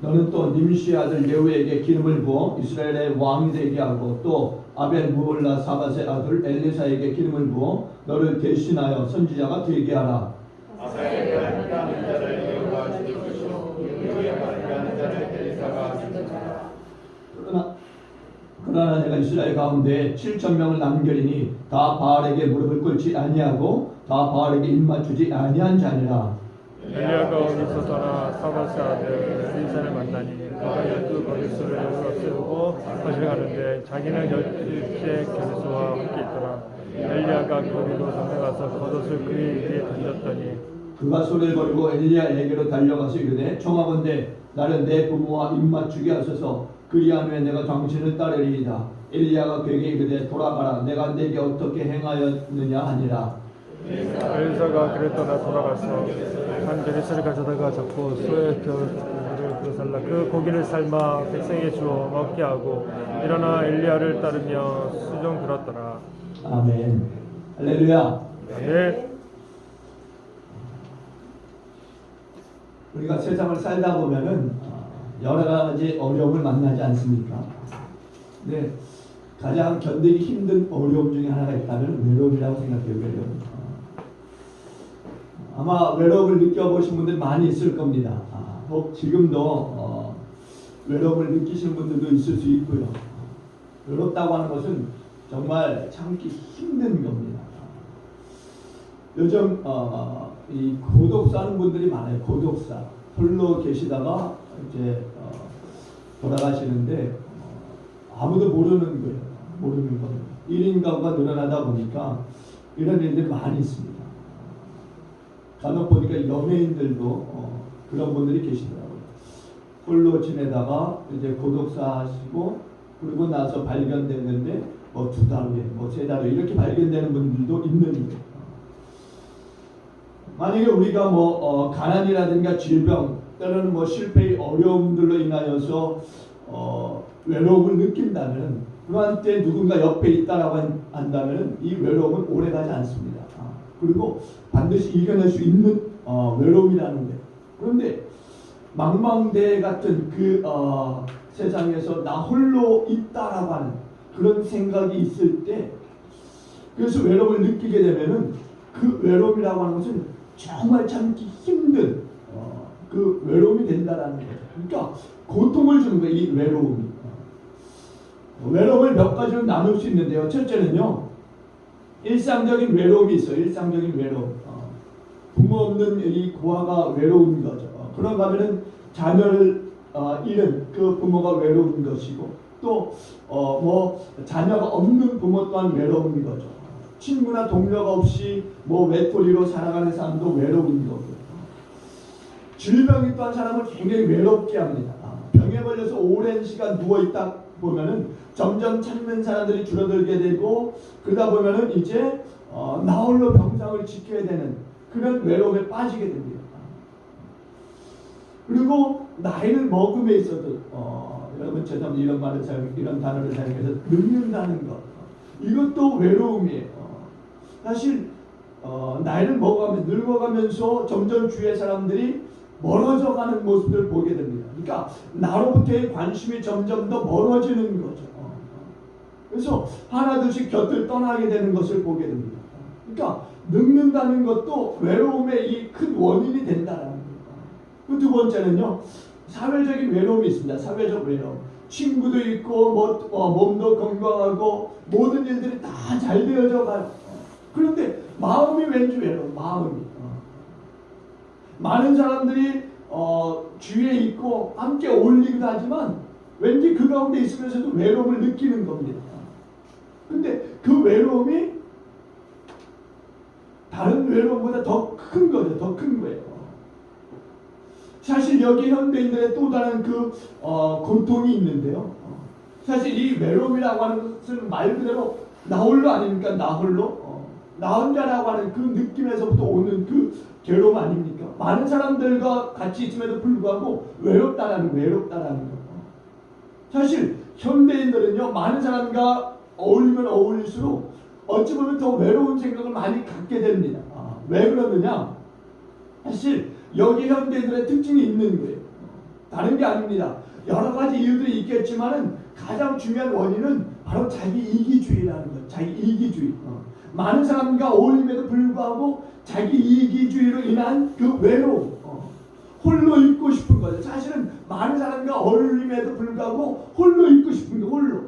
너는 또 님시 아들 예후에게 기름을 부어 이스라엘의 왕이 되게 하고 또 아벨 무홀라 사밧의 아들 엘리사에게 기름을 부어 너를 대신하여 선지자가 되게 하라. 아사에게 반대하는 자를 여호와가 지킬 것이요 예후에 반대하는 자를 엘리사가 지킬 것이라. 그러나 내가 이스라엘 가운데 7,000명을 남겨리니 다 바알에게 무릎을 꿇지 아니하고 다 바알에게 입맞추지 아니한 자니라. 엘리야가 어디서 떠나 사밧의 아들 엘리사를 만나니 그가 12거리수를 세우고 거실 가는데 자기는 12째 견수와 함께 있더라. 엘리야가 거리로 달려가서 겉옷을 그에게 던졌더니 그가 소리를 거리고 엘리야에게로 달려가서 이르되 청하건대 나를 내 부모와 입맞추게 하소서. 그리하면 내가 당신을 따르리이다. 엘리야가 그에게 이르되 돌아가라. 내가 내게 어떻게 행하였느냐 하니라. 엘리사가 그를 떠나 돌아가서 한 게르스를 가져다가 잡고 소의 겨울을 불살라 그 고기를 삶아 백성에게 주어 먹게 하고 일어나 엘리야를 따르며 수종 들었더라. 아멘. 할렐루야. 네. 우리가 세상을 살다 보면은 여러 가지 어려움을 만나지 않습니까? 근데 가장 견디기 힘든 어려움 중에 하나가 있다면 외로움이라고 생각해요. 외로움. 아마 외로움을 느껴보신 분들 많이 있을 겁니다. 혹 지금도 외로움을 느끼시는 분들도 있을 수 있고요. 외롭다고 하는 것은 정말 참기 힘든 겁니다. 요즘 이 고독사 하는 분들이 많아요. 고독사. 홀로 계시다가 이제 돌아가시는데 아무도 모르는 거예요. 모르는 거예요. 1인 가구가 늘어나다 보니까 이런 일들이 많이 있습니다. 간혹 보니까 연예인들도 그런 분들이 계시더라고요. 홀로 지내다가 이제 고독사 하시고 그러고 나서 발견됐는데 뭐 2달 후에 뭐 3달 후에 이렇게 발견되는 분들도 있는 거예요. 만약에 우리가 뭐 가난이라든가 질병 때로는 뭐 실패의 어려움들로 인하여서 외로움을 느낀다면 그러한 때 누군가 옆에 있다라고 한다면 이 외로움은 오래가지 않습니다. 그리고 반드시 이겨낼 수 있는 외로움이라는 거예요. 그런데 망망대해 같은 그 세상에서 나 홀로 있다라고 하는 그런 생각이 있을 때 그래서 외로움을 느끼게 되면은 그 외로움이라고 하는 것은 정말 참기 힘든 그 외로움이 된다라는 거죠. 그러니까 고통을 주는 거예요. 이 외로움이. 외로움을 몇 가지로 나눌 수 있는데요. 첫째는요. 일상적인 외로움이 있어요. 일상적인 외로움. 부모 없는 이 고아가 외로운 거죠. 그런가 하면은 자녀를 잃은 그 부모가 외로운 것이고 또 뭐 자녀가 없는 부모 또한 외로운 거죠. 친구나 동료가 없이 뭐 외톨이로 살아가는 사람도 외로운 거고요. 질병이 또한 사람을 굉장히 외롭게 합니다. 병에 걸려서 오랜 시간 누워있다 보면은 점점 찾는 사람들이 줄어들게 되고 그러다 보면은 이제 나 홀로 병상을 지켜야 되는 그런 외로움에 빠지게 됩니다. 그리고 나이를 먹음에 있어도 여러분 죄송합니다. 이런 단어를 사용해서 늙는다는 것 이것도 외로움이에요. 사실 나이를 늙어가면서 점점 주위의 사람들이 멀어져가는 모습을 보게 됩니다. 그러니까 나로부터의 관심이 점점 더 멀어지는 거죠. 그래서 하나둘씩 곁을 떠나게 되는 것을 보게 됩니다. 그러니까 늙는다는 것도 외로움의 이 큰 원인이 된다는 거예요. 그 두 번째는요. 사회적인 외로움이 있습니다. 사회적 외로움. 친구도 있고 몸도 건강하고 모든 일들이 다 잘 되어져 가요. 그런데 마음이 왠지 외로워. 마음이. 많은 사람들이 주위에 있고 함께 어울리기도 하지만 왠지 그 가운데 있으면서도 외로움을 느끼는 겁니다. 근데 그 외로움이 다른 외로움보다 더 큰 거죠. 더 큰 거예요. 사실 여기 현대인들의 또 다른 그 고통이 있는데요. 사실 이 외로움이라고 하는 것은 말 그대로 나 홀로 아닙니까? 나 홀로. 나 혼자라고 하는 그 느낌에서부터 오는 그 괴로움 아닙니까? 많은 사람들과 같이 있음에도 불구하고 외롭다라는 거. 사실 현대인들은요. 많은 사람과 어울리면 어울릴수록 어찌 보면 더 외로운 생각을 많이 갖게 됩니다. 왜 그러느냐? 사실 여기 현대인들의 특징이 있는 거예요. 다른 게 아닙니다. 여러 가지 이유들이 있겠지만은 가장 중요한 원인은 바로 자기 이기주의라는 거예요. 자기 이기주의. 많은 사람과 어울림에도 불구하고 자기 이기주의로 인한 그 외로움, 홀로 있고 싶은 거죠. 사실은 많은 사람과 어울림에도 불구하고 홀로 있고 싶은 게 홀로.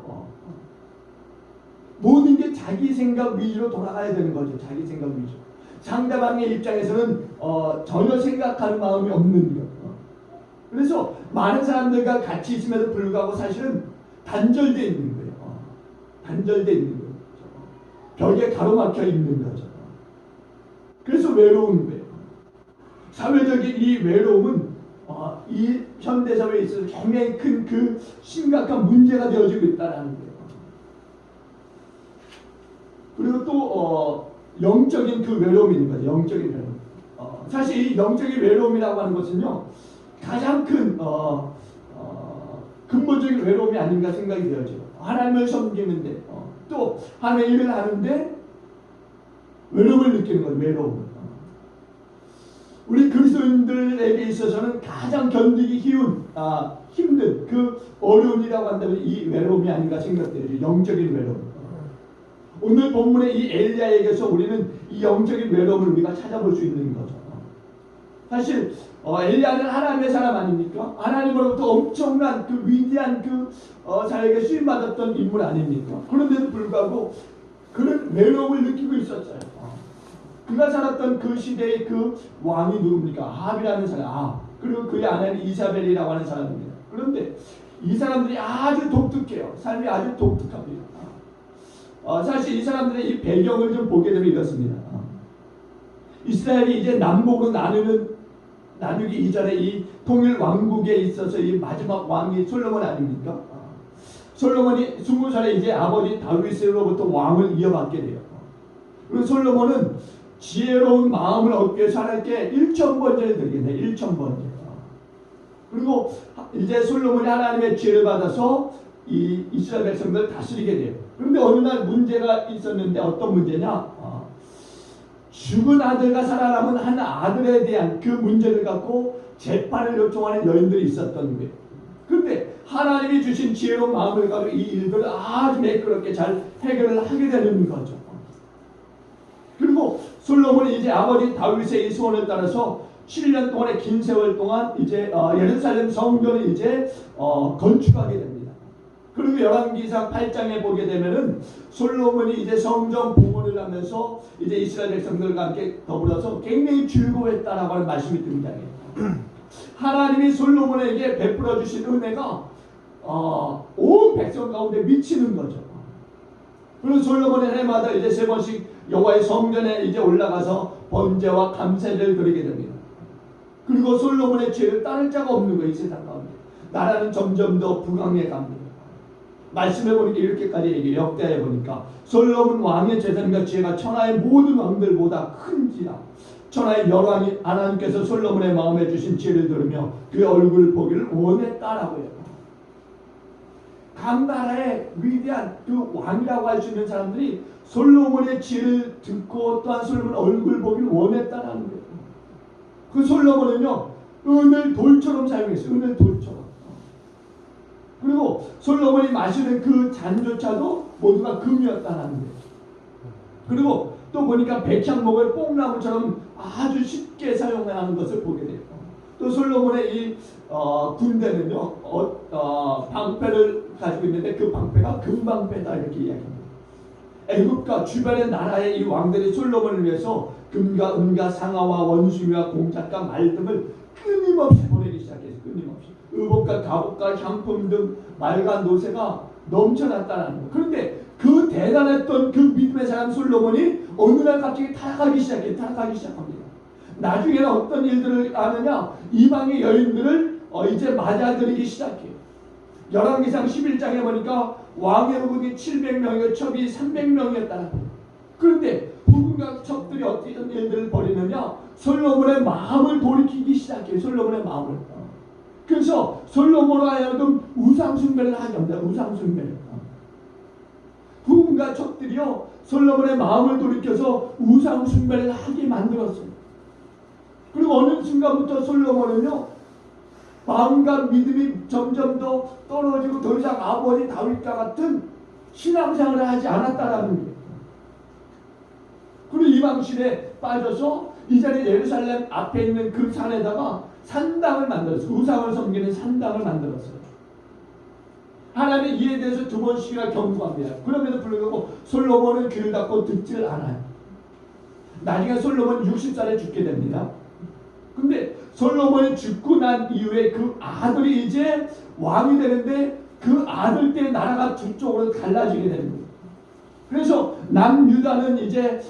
모든 게 자기 생각 위주로 돌아가야 되는 거죠. 자기 생각 위주. 상대방의 입장에서는 전혀 생각하는 마음이 없는 거. 그래서 많은 사람들과 같이 있음에도 불구하고 사실은 단절되어 있는 거예요. 단절되어 있는 거예요. 벽에 가로막혀 있는 거죠. 그래서 외로운 거예요. 사회적인 이 외로움은 이 현대사회에 있어서 굉장히 큰 그 심각한 문제가 되어지고 있다는 거예요. 그리고 또 영적인 그 외로움이 있는 거죠. 영적인 외로움. 사실 이 영적인 외로움이라고 하는 것은요, 가장 큰 근본적인 외로움이 아닌가 생각이 되어져요. 하나님을 섬기는데 또 하나님의 일을 하는데 외로움을 느끼는 거예요. 외로움. 우리 그리스도인들에게 있어서는 가장 견디기 힘든 그 어려움이라고 한다면 이 외로움이 아닌가 생각되죠. 영적인 외로움. 오늘 본문의 이 엘리야에게서 우리는 이 영적인 외로움을 우리가 찾아볼 수 있는 거죠. 사실 엘리야는 하나님의 사람 아닙니까? 하나님으로부터 엄청난 그 위대한 그 자에게 쓰임받았던 인물 아닙니까? 그런데도 불구하고 그는 외로움을 느끼고 있었어요. 그가 살았던 그 시대의 그 왕이 누굽니까? 아합이라는 사람. 그리고 그의 아내는 이사벨이라고 하는 사람입니다. 그런데 이 사람들이 아주 독특해요. 삶이 아주 독특합니다. 사실 이 사람들의 이 배경을 좀 보게 되면 이렇습니다. 이스라엘이 이제 남북으로 나누기 이전에 이 통일 왕국에 있어서 이 마지막 왕이 솔로몬 아닙니까? 솔로몬이 20살에 이제 아버지 다윗으로부터 왕을 이어받게 돼요. 그리고 솔로몬은 지혜로운 마음을 얻기 위해서 하나님께 1,000번제를 드리겠네. 1,000번제. 그리고 이제 솔로몬이 하나님의 지혜를 받아서 이 이스라엘 백성들을 다스리게 돼요. 그런데 어느 날 문제가 있었는데 어떤 문제냐? 죽은 아들과 살아남은 한 아들에 대한 그 문제를 갖고 재판을 요청하는 여인들이 있었던 거예요. 그런데 하나님이 주신 지혜로운 마음을 가지고 이 일들을 아주 매끄럽게 잘 해결을 하게 되는 거죠. 그리고 솔로몬이 이제 아버지 다윗의 이 소원을 따라서 7년 동안의 긴 세월 동안 이제 예루살렘 성전을 이제 건축하게 됩니다. 그리고 열왕기상 8장에 보게 되면은 솔로몬이 이제 성전 봉헌을 하면서 이제 이스라엘 백성들과 함께 더불어서 굉장히 즐거워했다라고 하는 말씀이 등장해요. 하나님이 솔로몬에게 베풀어 주신 은혜가 온 백성 가운데 미치는 거죠. 그리고 솔로몬의 해마다 이제 3번씩 여호와의 성전에 이제 올라가서 번제와 감사를 드리게 됩니다. 그리고 솔로몬의 죄를 따를 자가 없는 거예요. 이 세상 가운데. 나라는 점점 더 부강해 갑니다. 말씀해 보니까 이렇게까지 얘기해요. 역대해 보니까 솔로몬 왕의 재산과 지혜가 천하의 모든 왕들보다 큰지라. 천하의 열왕이 하나님께서 솔로몬의 마음에 주신 지혜를 들으며 그의 얼굴을 보기를 원했다라고 해요. 각 나라의 위대한 그 왕이라고 할 수 있는 사람들이 솔로몬의 지혜를 듣고 또한 솔로몬 얼굴을 보기를 원했다라는 거예요. 그 솔로몬은요, 은을 돌처럼 사용했어요. 은을 돌처럼. 그리고 솔로몬이 마시는 그 잔조차도 모두가 금이었다는 거예요. 그리고 또 보니까 백향목을 뽕나무처럼 아주 쉽게 사용하는 것을 보게 돼요. 또 솔로몬의 이 군대는요, 방패를 가지고 있는데 그 방패가 금방패다 이렇게 이야기합니다. 애굽과 주변의 나라의 이 왕들이 솔로몬을 위해서 금과 은과 상아와 원숭이와 공작과 말 등을 끊임없이 보내기 시작했어요. 끊임없이. 의복과 갑옷과 향품 등 말과 노새가 넘쳐났다는 거예요. 그런데 그 대단했던 그 믿음의 사람 솔로몬이 어느 날 갑자기 타락하기 시작합니다. 나중에는 어떤 일들을 하느냐? 이방의 여인들을 이제 맞아들이기 시작해요. 열왕기상 11장에 보니까 왕의 후궁이 700명이고 첩이 300명이었다는 거예요. 그런데 후궁과 첩들이 어떤 일들을 벌이느냐? 솔로몬의 마음을 돌이키기 시작해요. 솔로몬의 마음을. 그래서 솔로몬으로 하여금 우상숭배를 하게 합니다. 우상숭배를. 후궁과 첩들이요, 솔로몬의 마음을 돌이켜서 우상숭배를 하게 만들었어요. 그리고 그리고 어느 순간부터 솔로몬은요, 마음과 믿음이 점점 더 떨어지고 더 이상 아버지 다윗과 같은 신앙생활을 하지 않았다라는 거예요. 그리고 이방신에 빠져서 이전에 예루살렘 앞에 있는 그 산에다가 산당을 만들었어요. 우상을 섬기는 산당을 만들었어요. 하나님의 이에 대해서 두 번씩이나 경고합니다. 그럼에도 불구하고 솔로몬은 귀를 닫고 듣질 않아요. 나중에 솔로몬 60살에 죽게 됩니다. 근데 솔로몬이 죽고 난 이후에 그 아들이 이제 왕이 되는데 그 아들 때 나라가 두 쪽으로 갈라지게 되는 거예요. 그래서 남유다는 이제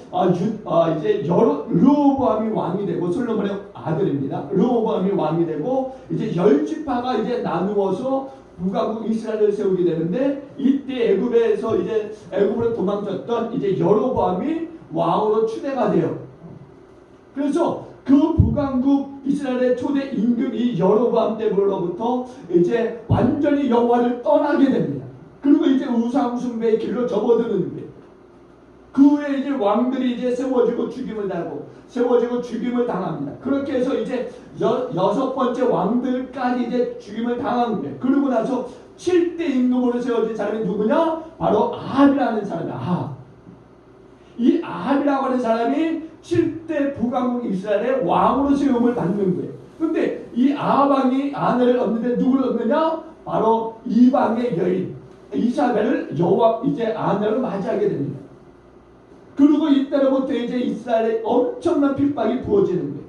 르호보암이 왕이 되고, 솔로몬의 아들입니다. 르호보암이 왕이 되고 이제 10지파가 이제 나누어서 북왕국 이스라엘을 세우게 되는데, 이때 애굽에서 이제 애굽으로 도망쳤던 이제 여로보암이 왕으로 추대가 돼요. 그래서 그 북왕국 이스라엘의 초대 임금이 여로보암 때로부터 이제 완전히 여호와를 떠나게 됩니다. 그리고 이제 우상 숭배의 길로 접어드는 거예요. 그 후에 이제 왕들이 이제 세워지고 죽임을 당합니다. 그렇게 해서 이제 여섯 번째 왕들까지 이제 죽임을 당한 거예요. 그러고 나서 7대 임금으로 세워진 사람이 누구냐? 바로 아합이라는 사람이야. 이 아합이라고 하는 사람이 7대 북왕국 이스라엘의 왕으로 세움을 받는 거예요. 근데 이 아합 왕이 아내를 얻는데 누구를 얻느냐? 바로 이방의 여인 이사벨을 이제 아내로 맞이하게 됩니다. 그리고 이때로부터 이제 이스라엘에 엄청난 핍박이 부어지는 거예요.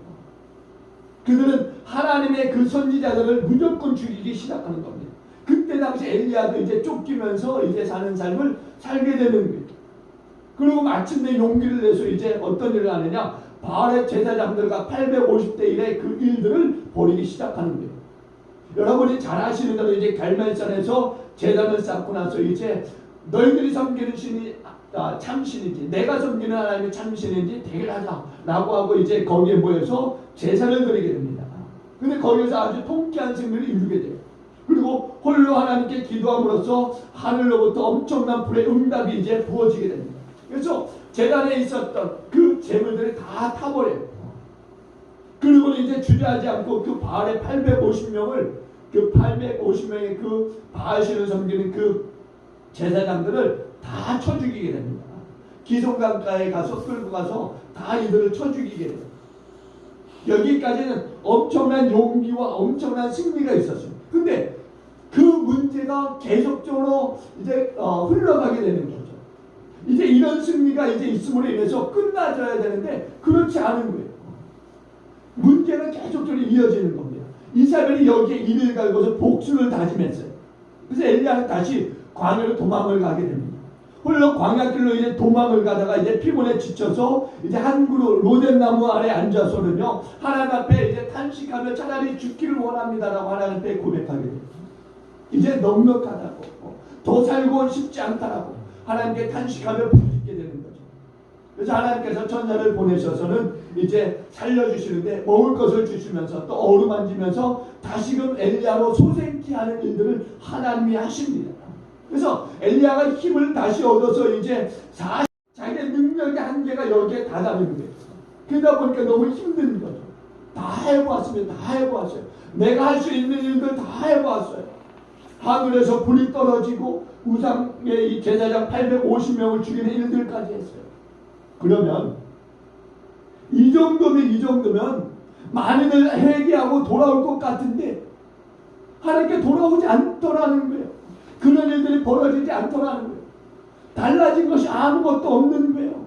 그들은 하나님의 그 선지자들을 무조건 죽이기 시작하는 겁니다. 그때 당시 엘리야도 이제 쫓기면서 이제 사는 삶을 살게 되는 거예요. 그리고 마침내 용기를 내서 이제 어떤 일을 하느냐? 바알의 제사장들과 850대 1의 그 일들을 벌이기 시작하는 거예요. 여러분이 잘 아시는 대로 이제 갈멜산에서 제단을 쌓고 나서 이제 너희들이 섬기는 신이 참신인지, 내가 섬기는 하나님이 참신인지 대결하자 라고 하고 이제 거기에 모여서 제사를 드리게 됩니다. 근데 거기에서 아주 통쾌한 승리를 이루게 돼요. 그리고 홀로 하나님께 기도함으로써 하늘로부터 엄청난 불의 응답이 이제 부어지게 됩니다. 그래서 제단에 있었던 그 재물들이 다 타버려요. 그리고 이제 주저하지 않고 그 바알의 850명의 그 바알신을 섬기는 그 제사장들을 다 쳐 죽이게 됩니다. 기송강가에 가서 끌고 가서 다 이들을 쳐 죽이게 돼요. 여기까지는 엄청난 용기와 엄청난 승리가 있었어요. 근데 그 문제가 계속적으로 이제 흘러가게 되는 거죠. 이제 이런 승리가 이제 있음으로 인해서 끝나줘야 되는데 그렇지 않은 거예요. 문제는 계속적으로 이어지는 겁니다. 이사벨이 여기에 이를 갈고서 복수를 다짐했어요. 그래서 엘리야는 다시 광야로 도망을 가게 됩니다. 홀로 광야길로 이제 도망을 가다가 이제 피곤에 지쳐서 이제 한 그루 로뎀나무 아래 앉아서는요, 하나님 앞에 이제 탄식하며 차라리 죽기를 원합니다라고 하나님 앞에 고백하게 됩니다. 이제 넉넉하다고, 더 살고 싶지 않다라고 하나님께 탄식하며 부르짖게 되는 거죠. 그래서 하나님께서 천사를 보내셔서는 이제 살려주시는데 먹을 것을 주시면서 또 어루만지면서 다시금 엘리야로 소생케 하는 일들을 하나님이 하십니다. 그래서 엘리야가 힘을 다시 얻어서 이제 자기의 능력의 한계가 여기에 다다른 거예요. 그러다 보니까 너무 힘든 거죠. 다 해보았으면 다 해보았어요. 내가 할 수 있는 일들 다 해보았어요. 하늘에서 불이 떨어지고 우상의 이 제사장 850명을 죽이는 일들까지 했어요. 그러면 이 정도면 많이들 회개하고 돌아올 것 같은데 하나님께 돌아오지 않더라는 거예요. 그런 일들이 벌어지지 않더라는 거예요. 달라진 것이 아무것도 없는 거예요.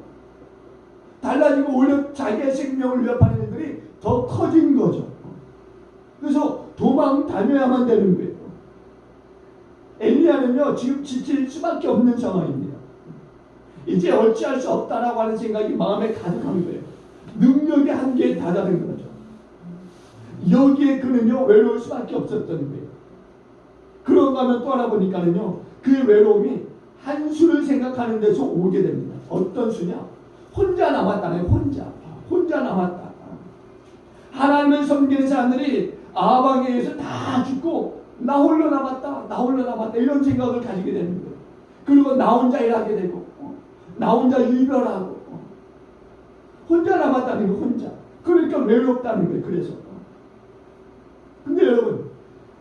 달라지고 오히려 자기의 생명을 위협하는 일들이 더 커진 거죠. 그래서 도망 다녀야만 되는 거예요. 엘리야는요 지금 지칠 수밖에 없는 상황입니다. 이제 어찌할 수 없다라고 하는 생각이 마음에 가득한 거예요. 능력의 한계에 다다른 거죠. 여기에 그는요 외로울 수밖에 없었던 거예요. 그런가 하면 또 하나 보니까는요 그 외로움이 한 수를 생각하는 데서 오게 됩니다. 어떤 수냐? 혼자 남았다네. 혼자 남았다. 하나님을 섬기는 사람들이 아방에 의해서 다 죽고 나 홀로 남았다 이런 생각을 가지게 되는 거예요. 그리고 나 혼자 일하게 되고 나 혼자 이별하고 혼자 남았다는 거. 혼자. 그러니까 외롭다는 거예요. 그래서. 근데 여러분,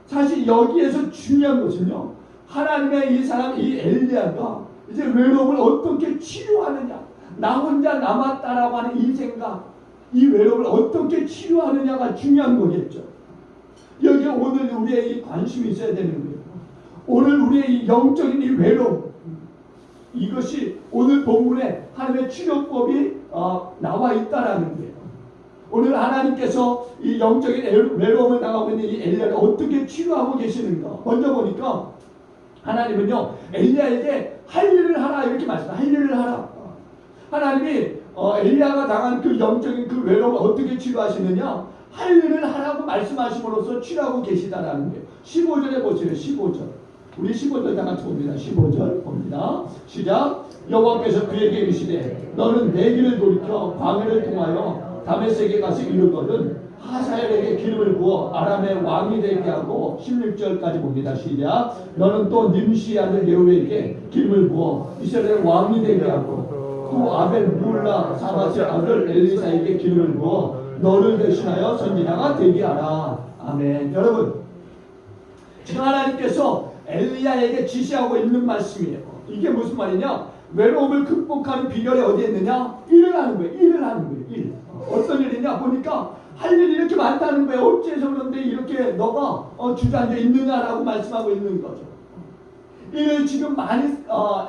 사실 여기에서 중요한 것은요, 하나님의 이 사람, 이 엘리야가 이제 외로움을 어떻게 치료하느냐, 나 혼자 남았다라고 하는 이 생각, 이 외로움을 어떻게 치료하느냐가 중요한 거겠죠. 여기에 오늘 우리의 이 관심이 있어야 되는 거예요. 오늘 우리의 이 영적인 이 외로움, 이것이 오늘 본문에 하나님의 치료법이 나와 있다라는 거예요. 오늘 하나님께서 이 영적인 외로움을 당하고 있는 이 엘리야를 어떻게 치료하고 계시는가. 먼저 보니까 하나님은요, 엘리야에게 할 일을 하라 이렇게 말씀합니다. 할 일을 하라. 하나님이 엘리야가 당한 그 영적인 그 외로움을 어떻게 치료하시느냐, 할 일을 하라고 말씀하심으로써 치료하고 계시다라는 거예요. 15절에 보세요. 15절. 우리 15절 다 같이 봅니다. 15절 봅니다. 시작. 여호와께서 그에게 이르시되 너는 내 길을 돌이켜 광야를 통하여 다메섹에 가서 이르거든 하사엘에게 기름을 부어 아람의 왕이 되게 하고 16절까지 봅니다. 시작. 너는 또 님시 아들 예후에게 기름을 부어 이스라엘 왕이 되게 하고 또 아벨 물라 사마스의 아들 엘리사에게 기름을 부어 너를 대신하여 선지자가 되게 하라. 아멘. 여러분, 지금 하나님께서 엘리야에게 지시하고 있는 말씀이에요. 이게 무슨 말이냐? 외로움을 극복하는 비결이 어디에 있느냐? 일을 하는 거예요. 일을 하는 거예요. 일. 어떤 일이냐? 보니까 할 일이 이렇게 많다는 거예요. 어째서 그런데 이렇게 너가 주저앉아 있느냐라고 말씀하고 있는 거죠. 일을 지금 많이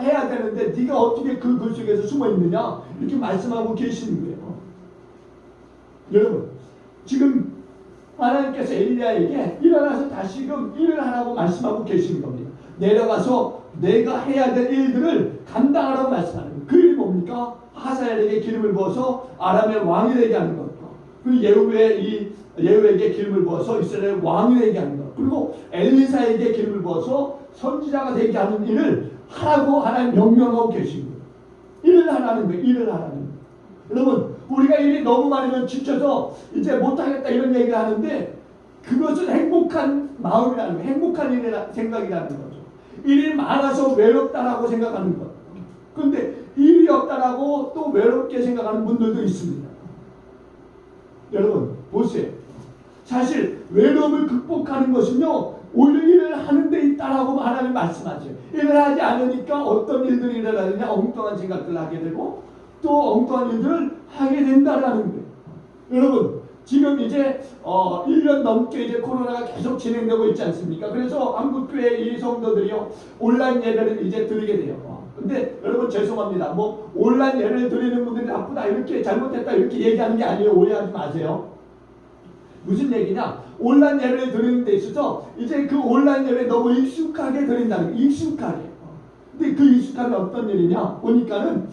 해야 되는데 네가 어떻게 그 속에서 숨어 있느냐? 이렇게 말씀하고 계시는 거예요. 여러분, 지금 하나님께서 엘리야에게 일어나서 다시금 일을 하라고 말씀하고 계시는 겁니다. 내려가서 내가 해야 될 일들을 감당하라고 말씀하는 거예요. 그 일이 뭡니까? 하사엘에게 기름을 부어서 아람의 왕이 되게 하는 것. 그리고 예후에게 기름을 부어서 이스라엘 왕이 되게 하는 것. 그리고 엘리사에게 기름을 부어서 선지자가 되게 하는 일을 하라고 하나님 명령하고 계신 거예요. 일을 하라는 거예요. 일을 하라는 거예요. 여러분, 우리가 일이 너무 많으면 지쳐서 이제 못하겠다 이런 얘기를 하는데 그것은 행복한 마음이라는 거예요. 행복한 생각이라는 거죠. 일이 많아서 외롭다라고 생각하는 것. 그런데 일이 없다라고 또 외롭게 생각하는 분들도 있습니다. 여러분, 보세요. 사실 외로움을 극복하는 것은요, 오히려 일을 하는 데 있다라고 하나님 말씀하죠. 일을 하지 않으니까 어떤 일들이 일어나느냐, 엉뚱한 생각들을 하게 되고 또 엉뚱한 일들을 하게 된다라는 거예요. 여러분, 지금 이제 1년 넘게 이제 코로나가 계속 진행되고 있지 않습니까? 그래서 한국교회 이 성도들이요, 온라인 예배를 이제 드리게 돼요. 근데 여러분 죄송합니다. 뭐 온라인 예배를 드리는 분들이 나쁘다 이렇게 잘못했다 이렇게 얘기하는 게 아니에요. 오해하지 마세요. 무슨 얘기냐? 온라인 예배를 드리는 데 있어서 이제 그 온라인 예배에 너무 익숙하게 드린다는 거예요. 익숙하게. 근데 그 익숙함이 어떤 일이냐? 보니까는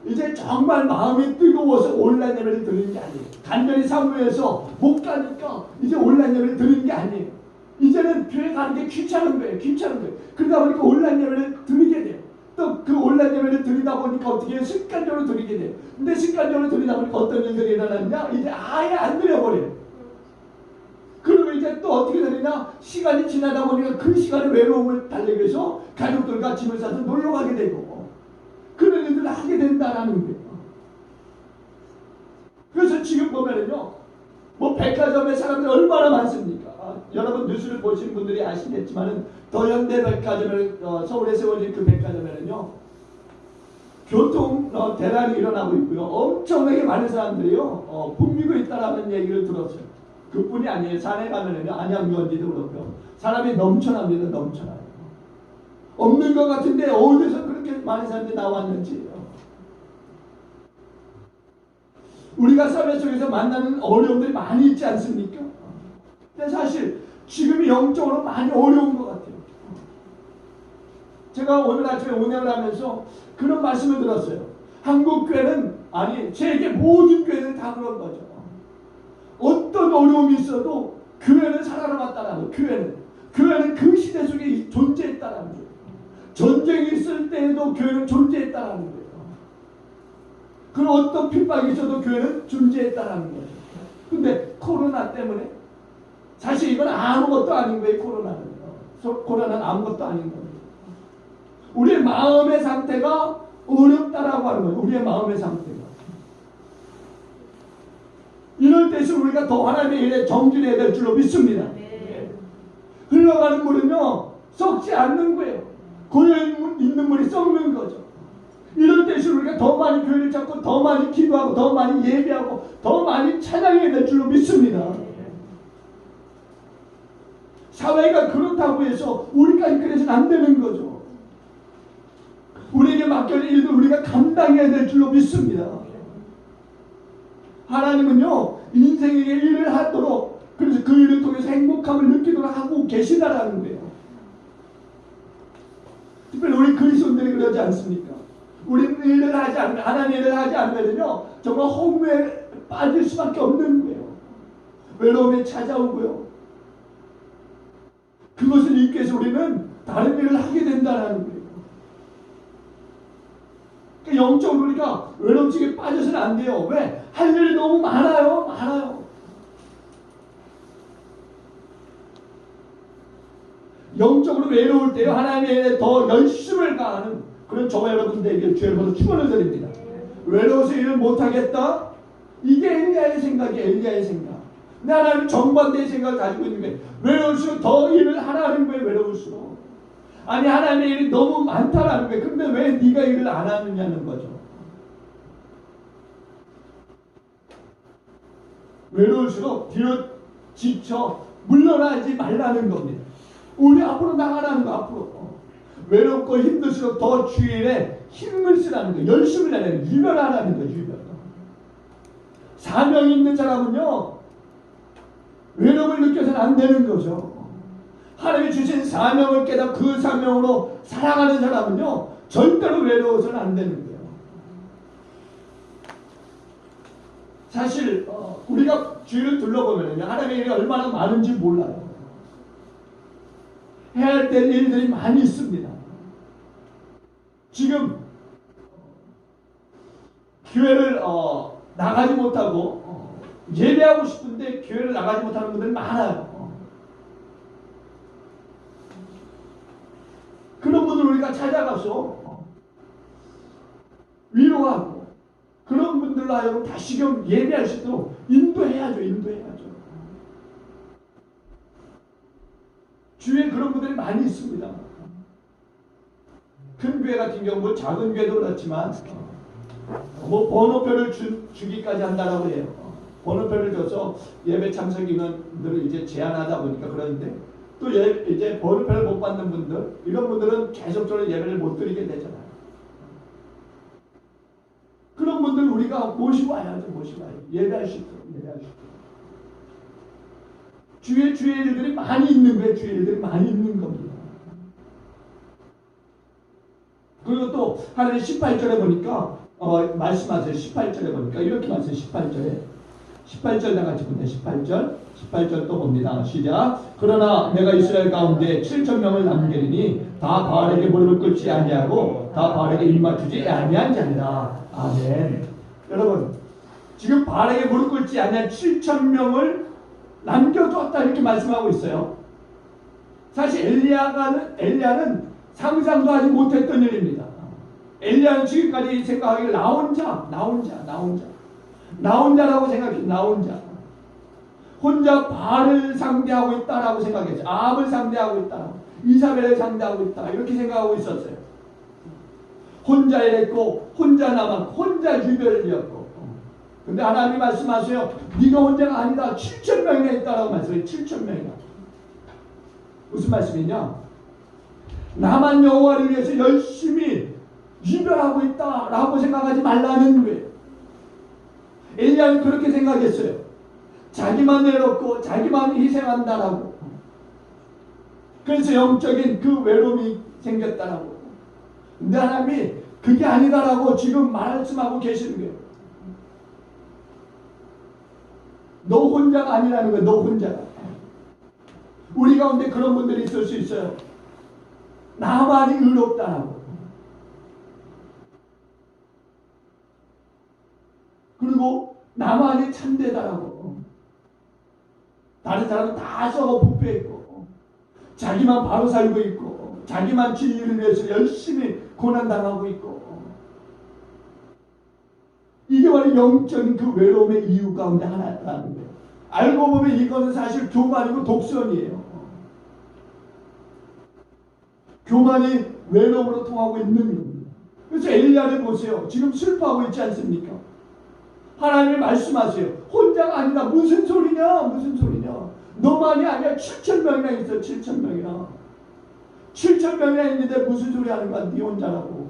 이제 정말 마음이 뜨거워서 온라인 예배를 드리는 게 아니에요. 간절히 사모해서 못 가니까 이제 온라인 예배를 드리는 게 아니에요. 이제는 교회 가는 게 귀찮은 거예요. 귀찮은 거예요. 그러다 보니까 온라인 예배를 드리게 돼요. 또 그 온라인 예배를 드리다 보니까 어떻게 해요? 습관적으로 드리게 돼요. 근데 습관적으로 드리다 보니까 어떤 일들이 일어나느냐? 이제 아예 안 드려버려요. 그리고 이제 또 어떻게 되느냐? 시간이 지나다 보니까 그 시간에 외로움을 달래기 위해서 가족들과 짐을 싸서 놀러 가게 되고 그런 일들을 하게 된다라는 거예요. 그래서 지금 보면은요, 뭐 백화점에 사람들이 얼마나 많습니까? 여러분 뉴스를 보신 분들이 아시겠지만은 더현대 백화점을 서울에 세워진 그 백화점에는요, 교통 대란이 일어나고 있고요, 엄청나게 많은 사람들이요 붐비고 있다라는 얘기를 들었어요. 그뿐이 아니에요. 산에 가면은요, 안양유원지도 그렇고요, 사람이 넘쳐납니다. 넘쳐나요. 없는 것 같은데 어디서 그렇게 많은 사람들이 나왔는지. 우리가 사회 속에서 만나는 어려움들이 많이 있지 않습니까? 근데 사실 지금이 영적으로 많이 어려운 것 같아요. 제가 오늘 아침에 운행을 하면서 그런 말씀을 들었어요. 한국 교회는, 아니 세계 모든 교회는 다 그런 거죠. 어떤 어려움이 있어도 교회는 살아남았다라는 거예요. 교회는 그 시대 속에 존재했다라는 거예요. 전쟁이 있을 때에도 교회는 존재했다라는 거예요. 그런 어떤 핍박이 있어도 교회는 존재했다라는 거죠. 근데 코로나 때문에 사실 이건 아무것도 아닌 거예요. 코로나는 아무것도 아닌 겁니다. 우리의 마음의 상태가 어렵다라고 하는 거예요. 우리의 마음의 상태가. 이럴 때일수록 우리가 더 하나님의 일에 정진해야 될 줄로 믿습니다. 흘러가는 물은요 썩지 않는 거예요. 고여있는 물이 썩는 거죠. 이럴 때일수록 우리가 더 많이 교회를 잡고 더 많이 기도하고 더 많이 예배하고 더 많이 찬양해야 될 줄로 믿습니다. 사회가 그렇다고 해서 우리까지 그래서는 안 되는 거죠. 우리에게 맡겨진 일도 우리가 감당해야 될 줄로 믿습니다. 하나님은요 인생에게 일을 하도록, 그래서 그 일을 통해서 행복함을 느끼도록 하고 계시다라는 거예요. 특별히 우리 그리스도인들이 그러지 않습니까? 우리는 일을 하지 않으면, 하나님 일을 하지 않으면요 정말 허무에 빠질 수밖에 없는 거예요. 외로움에 찾아오고요. 그것을 잊기 위해서 우리는 다른 일을 하게 된다는 거예요. 그러니까 영적으로 우리가 외로움증에 빠져서는 안 돼요. 왜? 할 일이 너무 많아요. 영적으로 외로울 때요 하나님의 일에 더 열심을 가하는 그런 저와 여러분들에게 주의 보서 축원을 드립니다. 외로워서 일을 못하겠다? 이게 엘리야의 생각이에요. 엘리야의 생각. 근데 하나님은 정반대의 생각을 가지고 있는 거예요. 외로울수록 더 일을 하라는 거예요. 외로울수록. 아니 하나님의 일이 너무 많다라는 거예요. 근데 왜 네가 일을 안 하느냐는 거죠. 외로울수록 뒤로 지쳐 물러나지 말라는 겁니다. 우리 앞으로 나가라는 거. 앞으로. 외롭고 힘들수록 더 주일에 힘을 쓰라는 거. 열심을 내라는 거. 유별하라는 거. 유별. 사명이 있는 사람은요 외로움을 느껴서는 안 되는 거죠. 하나님이 주신 사명을 깨닫고 그 사명으로 살아가는 사람은요 절대로 외로워서는 안 되는 거예요. 사실 우리가 주위를 둘러보면 하나님의 일이 얼마나 많은지 몰라요. 해야 될 일들이 많이 있습니다. 지금 교회를 나가지 못하고 예배하고 싶은데 교회를 나가지 못하는 분들이 많아요. 그런 분들 우리가 찾아가서 위로하고 그런 분들로 하여금 다시금 예배할 수 있도록 인도해야죠. 주위에 그런 분들이 많이 있습니다. 큰 교회 같은 경우 뭐 작은 교회도 그렇지만 뭐 번호표를 주기까지 한다라고 해요. 번호표를 줘서 예배 참석 인원들을 이제 제한하다 보니까 그러는데 또 이제 번호표를 못 받는 분들, 이런 분들은 계속적으로 예배를 못 드리게 되잖아요. 그런 분들 우리가 모시고 와야죠. 예배할 수 있도록. 주의 일들이 많이 있는 거예요. 주의 일들이 많이 있는 겁니다. 그리고 또 하나님 18절에 보니까 말씀하세요. 18절에 보니까 이렇게 말씀해요. 18절 다 같이 보세요. 18절 또 봅니다. 시작. 그러나 내가 이스라엘 가운데 7,000명을 남기리니 다 바알에게 무릎을 꿇지 아니하고 다 바알에게 입맞추지 아니한 자니라. 아멘. 여러분 지금 바알에게 무릎 꿇지 아니한 7,000명을 남겨두었다 이렇게 말씀하고 있어요. 사실 엘리야는 상상도 하지 못했던 일입니다. 엘리야는 지금까지 생각하기를 나 혼자라고 생각했죠. 나 혼자 바알을 상대하고 있다라고 생각했죠. 아합을 상대하고 있다, 이사벨을 상대하고 있다 이렇게 생각하고 있었어요. 혼자 일했고 혼자 남았고 혼자 유별이었고. 근데 하나님이 말씀하세요. 네가 혼자가 아니다. 7,000명이나 있다라고 말씀해요. 7,000명이나. 무슨 말씀이냐? 나만 여호와를 위해서 열심히 유별하고 있다라고 생각하지 말라는 거예요. 엘리야는 그렇게 생각했어요. 자기만 내놓고 자기만 희생한다라고. 그래서 영적인 그 외로움이 생겼다라고. 근데 하나님이 그게 아니다라고 지금 말씀하고 계시는 거예요. 너 혼자가 아니라는 거예요. 너 혼자가. 우리 가운데 그런 분들이 있을 수 있어요. 나만이 의롭다라고. 그리고 나만이 참되다라고. 다른 사람은 다 썩어 부패했고 자기만 바로 살고 있고 자기만 진리를 위해서 열심히 고난당하고 있고. 이게 바로 영적인 그 외로움의 이유 가운데 하나라는 거예요. 알고 보면 이거는 사실 교만이고 독선이에요. 교만이 외로움으로 통하고 있는 겁니다. 그래서 엘리야를 보세요. 지금 슬퍼하고 있지 않습니까? 하나님이 말씀하세요. 혼자가 아니다. 무슨 소리냐? 무슨 소리냐? 너만이 아니야. 7,000명이나 있어. 7,000명이나. 7,000명이나 있는데 무슨 소리 하는 거야? 네 혼자라고.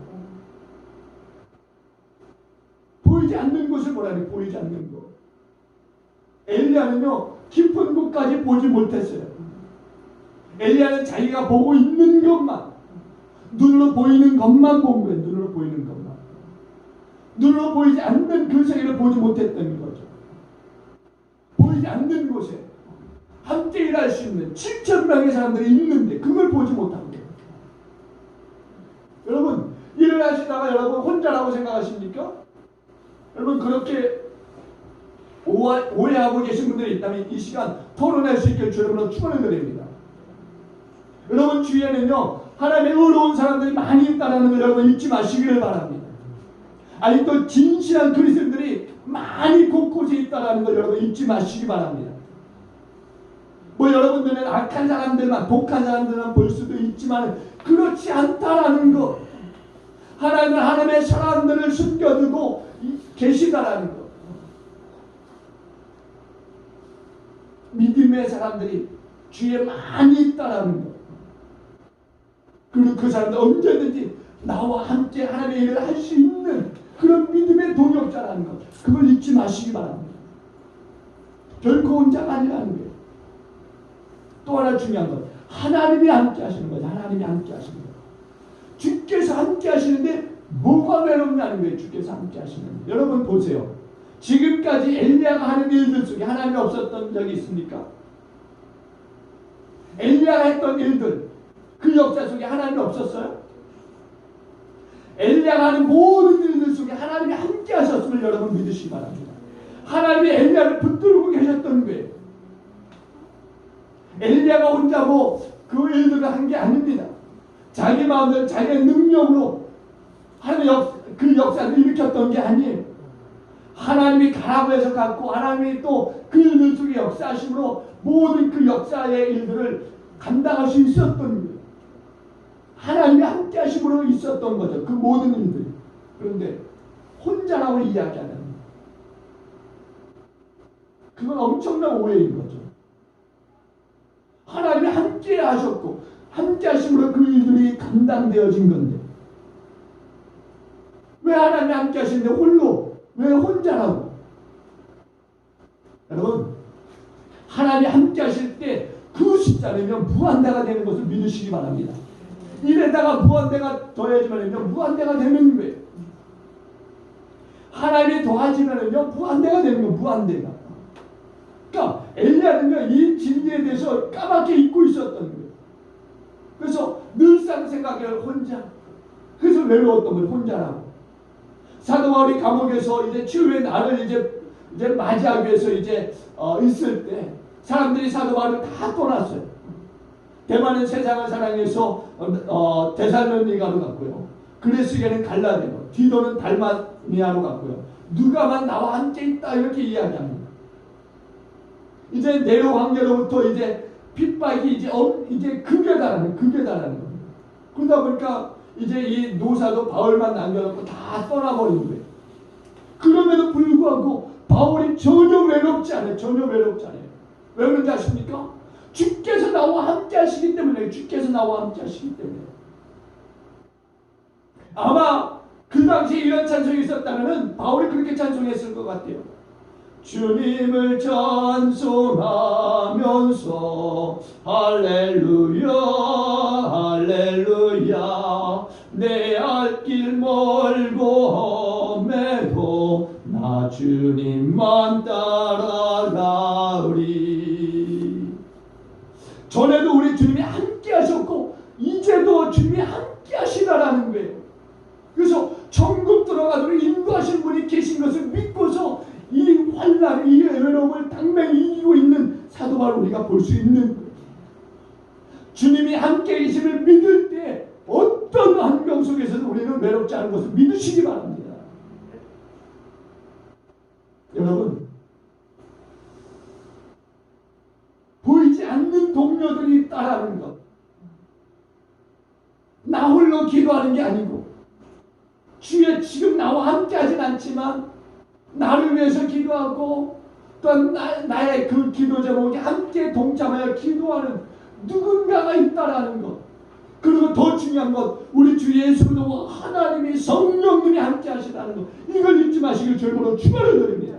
보이지 않는 것을 보라니. 보이지 않는 것. 엘리야는요. 깊은 곳까지 보지 못했어요. 엘리야는 자기가 보고 있는 것만, 눈으로 보이는 것만 본 거예요. 눈으로 보이는 것만. 눈으로 보이지 않는 그 세계를 보지 못했던 거죠. 보이지 않는 곳에 함께 일할 수 있는 7,000명의 사람들이 있는데 그걸 보지 못한 거예요. 여러분, 일을 하시다가 여러분 혼자라고 생각하십니까? 여러분 그렇게 오해하고 계신 분들이 있다면 이 시간 토론할 수 있게 여러분은 축원을 드립니다. 여러분 주위에는요 하나님의 의로운 사람들이 많이 있다는 걸 여러분 잊지 마시기를 바랍니다. 아니 또 진실한 그리스도인들이 많이 곳곳에 있다는 걸 여러분 잊지 마시기 바랍니다. 뭐 여러분 눈에는 악한 사람들만, 독한 사람들만 볼 수도 있지만 그렇지 않다라는 것. 하나님은 하나님의 사람들을 숨겨두고 계시다라는 것. 믿음의 사람들이 주위에 많이 있다라는 것. 그리고 그 사람들 언제든지 나와 함께 하나님의 일을 할 수 있는 그런 믿음의 동역자라는 것. 그걸 잊지 마시기 바랍니다. 결코 혼자가 아니라는 거예요. 또 하나 중요한 것. 하나님이 함께 하시는 거죠. 하나님이 함께 하시는 거예요. 주께서 함께 하시는데 뭐가 외롭냐는 거예요. 주께서 함께 하시는데. 여러분 보세요. 지금까지 엘리야가 하는 일들 속에 하나님이 없었던 적이 있습니까? 엘리야가 했던 일들, 그 역사 속에 하나님이 없었어요? 엘리야가 하는 모든 일들 속에 하나님이 함께 하셨음을 여러분 믿으시기 바랍니다. 하나님이 엘리야를 붙들고 계셨던 거예요. 엘리야가 혼자 그 일들을 한 게 아닙니다. 자기 마음대로 자기의 능력으로 하나님의 그 역사를 일으켰던 게 아니에요. 하나님이 가라고 해서 갔고 하나님이 또 그 일들 속에 역사하심으로 모든 그 역사의 일들을 감당할 수 있었던 거예요. 하나님이 함께 하심으로 있었던 거죠. 그 모든 일들이. 그런데 혼자라고 이야기하는 거예요. 그건 엄청난 오해인 거죠. 하나님이 함께 하셨고 함께 하심으로 그 일들이 감당되어진 건데 왜 하나님이 함께 하시는데 홀로 왜 혼자라고? 여러분 하나님이 함께 하실 때 그 숫자라면 무한대가 되는 것을 믿으시기 바랍니다. 이래다가 무한대가 더해지면 무한대가 되는 거예요. 하나님이 더하지면은요 무한대가 되는 거예요. 무한대가. 그러니까 엘리야는요 이 진리에 대해서 까맣게 잊고 있었던 거예요. 그래서 늘상 생각해요. 혼자. 그래서 외로웠던 거예요. 혼자라고. 사도 바울이 감옥에서 이제 치유의 날을 이제 맞이하기 위해서 있을 때 사람들이 사도 바울을 다 떠났어요. 대만은 세상을 사랑해서 데살로니가로 갔고요. 그레스게는 갈라디아로, 디도는 달마니아로 갔고요. 누가만 나와 함께 있다 이렇게 이야기합니다. 이제 네로 황제로부터 핍박이 이제 극에 달하는 겁니다. 그러다 보니까 이제 이 노사도 바울만 남겨놓고 다 떠나버린 거예요. 그럼에도 불구하고 바울이 전혀 외롭지 않아요. 전혀 외롭지 않아요. 왜 그런지 아십니까? 주께서 나와 함께 하시기 때문에. 주께서 나와 함께 하시기 때문에. 아마 그 당시에 이런 찬송이 있었다면 바울이 그렇게 찬송했을 것 같아요. 주님을 찬송하면서 할렐루야 할렐루야 내 알 길 멀고 험해도 나 주님만 따라가리. 전에도 우리 주님이 함께 하셨고 이제도 주님이 함께 하시다라는 거예요. 그래서 천국 들어가도록 인도하신 분이 계신 것을 믿고서 이 환난, 이 외로움을 당당히 이기고 있는 사도 바울을 우리가 볼 수 있는 거예요. 주님이 함께 계심을 믿을 때 어떤 환경 속에서도 우리는 외롭지 않은 것을 믿으시기 바랍니다. 않는 동료들이 있다라는 것. 나 홀로 기도하는 게 아니고 주에 지금 나와 함께 하진 않지만 나를 위해서 기도하고 또한 나의 그 기도 제목에 함께 동참하여 기도하는 누군가가 있다라는 것. 그리고 더 중요한 것, 우리 주 예수도 하나님이 성령님이 함께 하시다는 것. 이걸 잊지 마시길 주님으로 축원을 드립니다.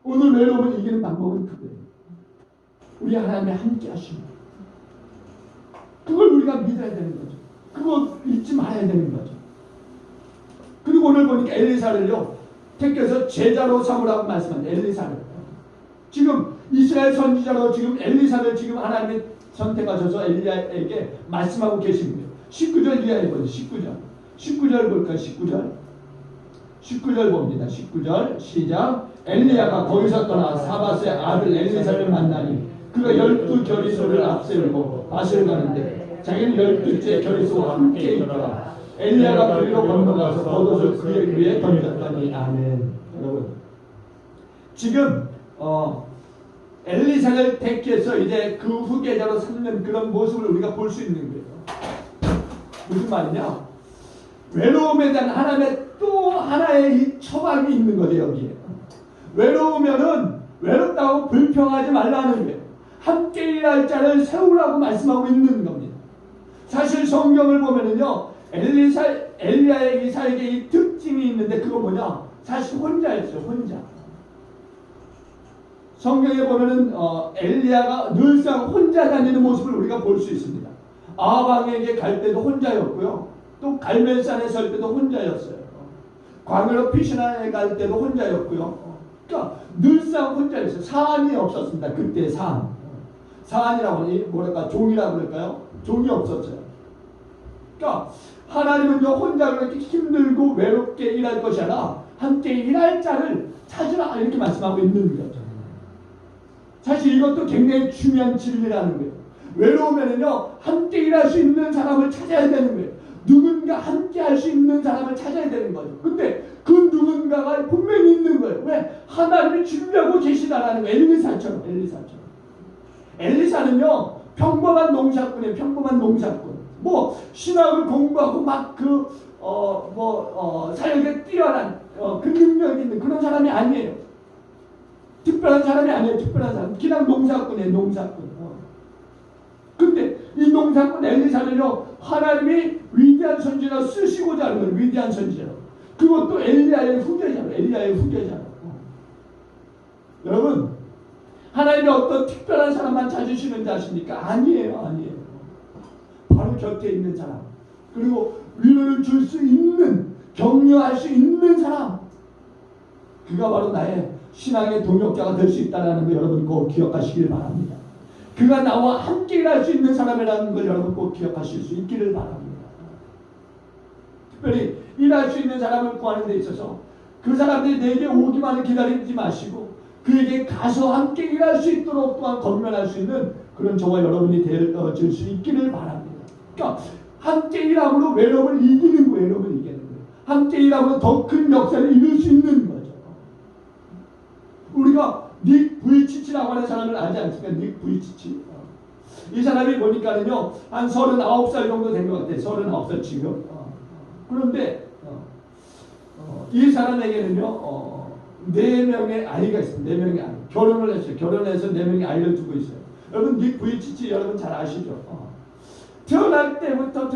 오늘 외로움을 이기는 방법은 그거예요. 우리 하나님이 함께 하십니다. 그걸 우리가 믿어야 되는 거죠. 그거 잊지 말아야 되는 거죠. 그리고 오늘 보니까 엘리사를요, 택해서 제자로 삼으라고 말씀한 엘리사를. 지금 이스라엘 선지자로 지금 엘리사를 지금 하나님이 선택하셔서 엘리야에게 말씀하고 계십니다. 19절 이하에 보세요. 19절 볼까요? 19절 봅니다. 19절 시작. 엘리야가 거기서 떠나 사밧의 아들 엘리사를 만나니 그가 12결의소를 앞세우고 밭을 가는데 자기는 12째 결의소와 함께 있더라. 엘리야가 그리로 건너가서 겉옷을 그의 위에 던졌더니 아멘. 여러분 지금 엘리사를 택해서 이제 그 후계자로 삼는 그런 모습을 우리가 볼 수 있는 거예요. 무슨 말이냐? 외로움에 대한 하나님의 또 하나의 이 처방이 있는 거죠. 여기에 외로우면은 외롭다고 불평하지 말라는 거예요. 함께 일할 자를 세우라고 말씀하고 있는 겁니다. 사실 성경을 보면은요, 엘리야의 이사에게 이 특징이 있는데 그거 뭐냐? 사실 혼자였어요. 혼자. 성경에 보면은 엘리야가 늘상 혼자 다니는 모습을 우리가 볼 수 있습니다. 아방에게 갈 때도 혼자였고요. 또 갈멜산에 설 때도 혼자였어요. 광야로 피시나에 갈 때도 혼자였고요. 그러니까 늘상 혼자였어요. 사안이 없었습니다. 그때 사안이라고 하니 뭐랄까 종이라고 그럴까요? 종이 없었어요. 그러니까 하나님은요 혼자 그렇게 힘들고 외롭게 일할 것이 아니라 함께 일할 자를 찾으라 이렇게 말씀하고 있는 거죠. 사실 이것도 굉장히 중요한 진리라는 거예요. 외로우면은요 함께 일할 수 있는 사람을 찾아야 되는 거예요. 누군가 함께 할 수 있는 사람을 찾아야 되는 거죠. 근데 그 누군가가 분명히 있는 거예요. 왜? 하나님이 준비하고 계시다라는 거예요. 엘리사처럼. 엘리사는요 평범한 농사꾼이에요. 평범한 농사꾼. 뭐 신학을 공부하고 막 사역에 뛰어난 그 능력이 있는 그런 사람이 아니에요. 특별한 사람이 아니에요. 특별한 사람. 그냥 농사꾼이에요. 농사꾼. 근데 이 농사꾼 엘리사는요 하나님이 위대한 선지자로 쓰시고자 하는 거예요. 위대한 선지자로. 그것도 엘리야의 후계자로. 여러분 하나님이 어떤 특별한 사람만 찾으시는지 아십니까? 아니에요. 바로 곁에 있는 사람. 그리고 위로를 줄 수 있는, 격려할 수 있는 사람. 그가 바로 나의 신앙의 동역자가 될 수 있다는 거 여러분 꼭 기억하시길 바랍니다. 그가 나와 함께 일할 수 있는 사람이라는 걸 여러분 꼭 기억하실 수 있기를 바랍니다. 특별히 일할 수 있는 사람을 구하는 데 있어서 그 사람들이 내게 오기만을 기다리지 마시고 그에게 가서 함께 일할 수 있도록 또한 건면할 수 있는 그런 저와 여러분이 되어질 수 있기를 바랍니다. 그러니까 함께 일함으로 외로움을 이기는 거예요. 함께 일함으로 더 큰 역사를 이룰 수 있는 거죠. 우리가 닉 부이치치라고 하는 사람을 알지 않습니까? 닉 부이치치. 이 사람이 보니까는요 한 39살 정도 된 것 같아요. 39살 지금. 그런데 이 사람에게는요 4명의 아이가 있습니다. 4명의 아이. 결혼을 했어요. 결혼해서 4명의 아이를 두고 있어요. 여러분 닉 부이치치 여러분 잘 아시죠? 태어날 때부터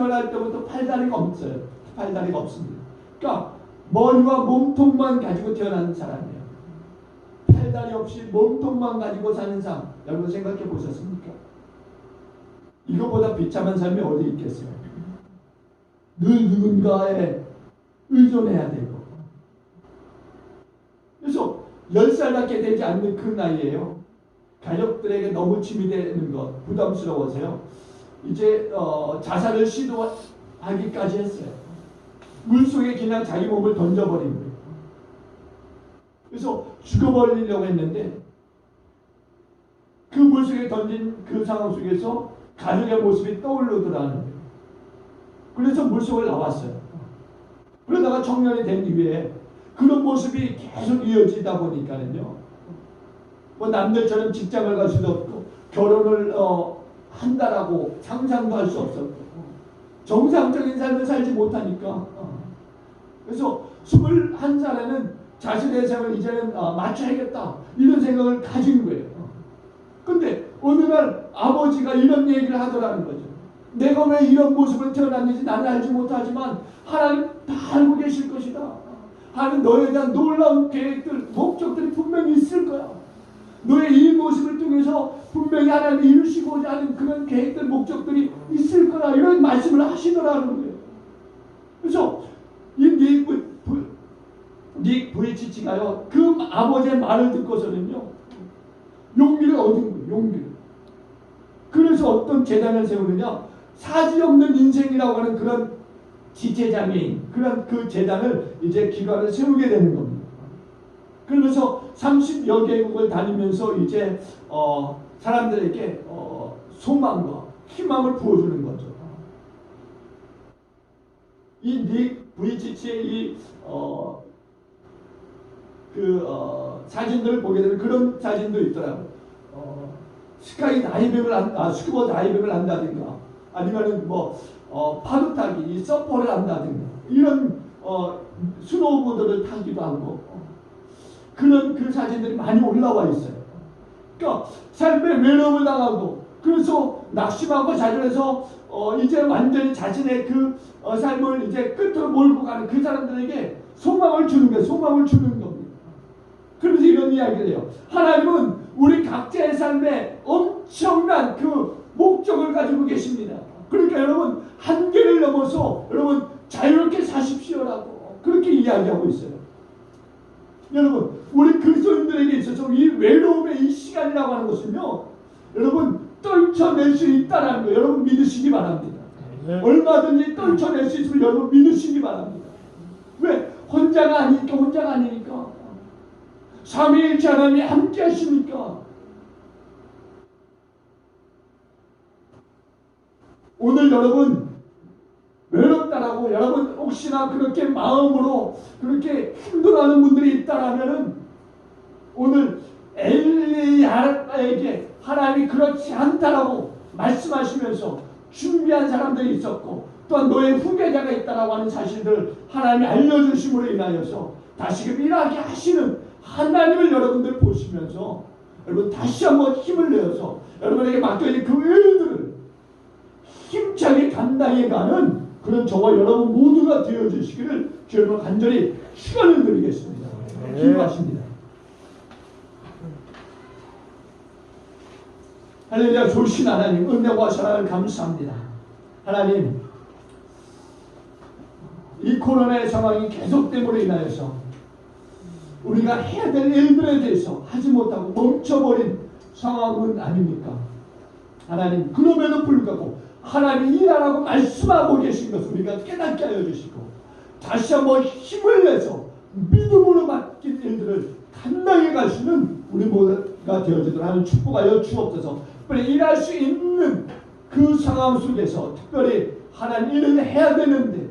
팔다리가 없어요. 팔다리가 없습니다. 그러니까 머리와 몸통만 가지고 태어난 사람이에요. 팔다리 없이 몸통만 가지고 사는 삶 여러분 생각해 보셨습니까? 이거보다 비참한 삶이 어디 있겠어요? 늘 누군가에 의존해야 되고 그래서 10살밖에 되지 않는 그 나이에요. 가족들에게 너무 짐이 되는 것 부담스러워서요. 이제 자살을 시도하기까지 했어요. 물속에 그냥 자기 몸을 던져버린 거예요. 그래서 죽어버리려고 했는데 그 물속에 던진 그 상황 속에서 가족의 모습이 떠오르더라는 거예요. 그래서 물속을 나왔어요. 그러다가 청년이 된 이후에 그런 모습이 계속 이어지다 보니까는요. 뭐 남들처럼 직장을 갈 수도 없고 결혼을 한다라고 상상도 할 수 없었고 정상적인 삶을 살지 못하니까 그래서 21살에는 자신의 삶을 이제는 맞춰야겠다 이런 생각을 가진 거예요. 근데 어느 날 아버지가 이런 얘기를 하더라는 거죠. 내가 왜 이런 모습으로 태어났는지 나는 알지 못하지만 하나님 다 알고 계실 것이다. 하나님 너에 대한 놀라운 계획들, 목적들이 분명히 있을 거야. 너의 이 모습을 통해서 분명히 하나님이 이루시고자 하는 그런 계획들, 목적들이 있을 거라 이런 말씀을 하시더라는 거예요. 그래서 이 닉 부이치치가요 그 아버지의 말을 듣고서는요 용기를 얻은 거예요. 용기를. 그래서 어떤 재단을 세우느냐 사지 없는 인생이라고 하는 그런 지체장애인 그런 그 재단을 이제 기관을 세우게 되는 겁니다. 그러면서 30여 개국을 다니면서 이제 사람들에게 소망과 희망을 부어주는 거죠. 이 닉 부이치치의 이 사진들을 보게 되면 그런 사진도 있더라고요. 스카이 다이빙을 스쿠버 다이빙을 한다든가 아니면은 파도 타기, 서퍼를 한다든가 이런 스노우보드를 타기도 하고 그런 그 사진들이 많이 올라와 있어요. 그러니까 삶의 외로움을 당하고 그래서 낙심하고 좌절해서 이제 완전히 자신의 그 삶을 이제 끝으로 몰고 가는 그 사람들에게 소망을 주는 거예요. 소망을 주는 겁니다. 그러면서 이런 이야기를 해요. 하나님은 우리 각자의 삶에 엄청난 그 목적을 가지고 계십니다. 그러니까 여러분 한계를 넘어서 여러분 자유롭게 사십시오라고 그렇게 이야기하고 있어요. 여러분 우리 그리스도인들에게 있어서 이 외로움의 이 시간이라고 하는 것은요 여러분 떨쳐낼 수 있다는 거 여러분 믿으시기 바랍니다. 얼마든지 떨쳐낼 수 있으면 여러분 믿으시기 바랍니다. 왜? 혼자가 아니니까 삼위일체 하나님이 함께 하시니까. 오늘 여러분 외롭다라고 여러분 혹시나 그렇게 마음으로 그렇게 힘들어하는 분들이 있다라면은 오늘 엘리야에게 하나님이 그렇지 않다라고 말씀하시면서 준비한 사람들이 있었고 또한 너의 후계자가 있다라고 하는 사실을 하나님이 알려주심으로 인하여서 다시금 일하게 하시는 하나님을 여러분들 보시면서 여러분 다시 한번 힘을 내어서 여러분에게 맡겨진 그 일들을 힘차게 감당해가는 그런 저와 여러분 모두가 되어주시기를 주님을 간절히 축원을 드리겠습니다. 기도하십니다. 할렐루야. 좋으신 하나님 은혜와 사랑을 감사합니다. 하나님 이 코로나의 상황이 계속됨으로 인하여서 우리가 해야 될 일들에 대해서 하지 못하고 멈춰버린 상황은 아닙니까? 하나님 그럼에도 불구하고 하나님이 일하라고 말씀하고 계신 것을 우리가 깨닫게 하여 주시고 다시 한번 힘을 내서 믿음으로 맡긴 일들을 감당해 가시는 우리 모두가 되어지도록 하는 축복하여 주옵소서. 특별히 일할 수 있는 그 상황 속에서 특별히 하나님 일을 해야 되는데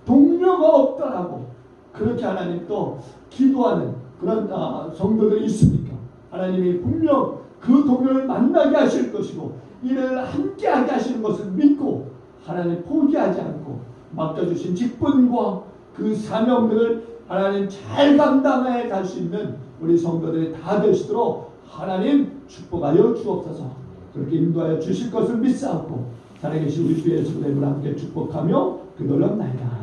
동료가 없더라고 그렇게 하나님 또 기도하는 그런 성도들이 있습니까? 하나님이 분명 그 동료를 만나게 하실 것이고 일을 함께하게 하시는 것을 믿고 하나님 포기하지 않고 맡겨주신 직분과 그 사명들을 하나님 잘 감당해 갈 수 있는 우리 성도들이 다 되시도록 하나님 축복하여 주옵소서. 그렇게 인도하여 주실 것을 믿사옵고 살아계신 우리 주 예수 그리스도를 함께 축복하며 기도를 합나이다.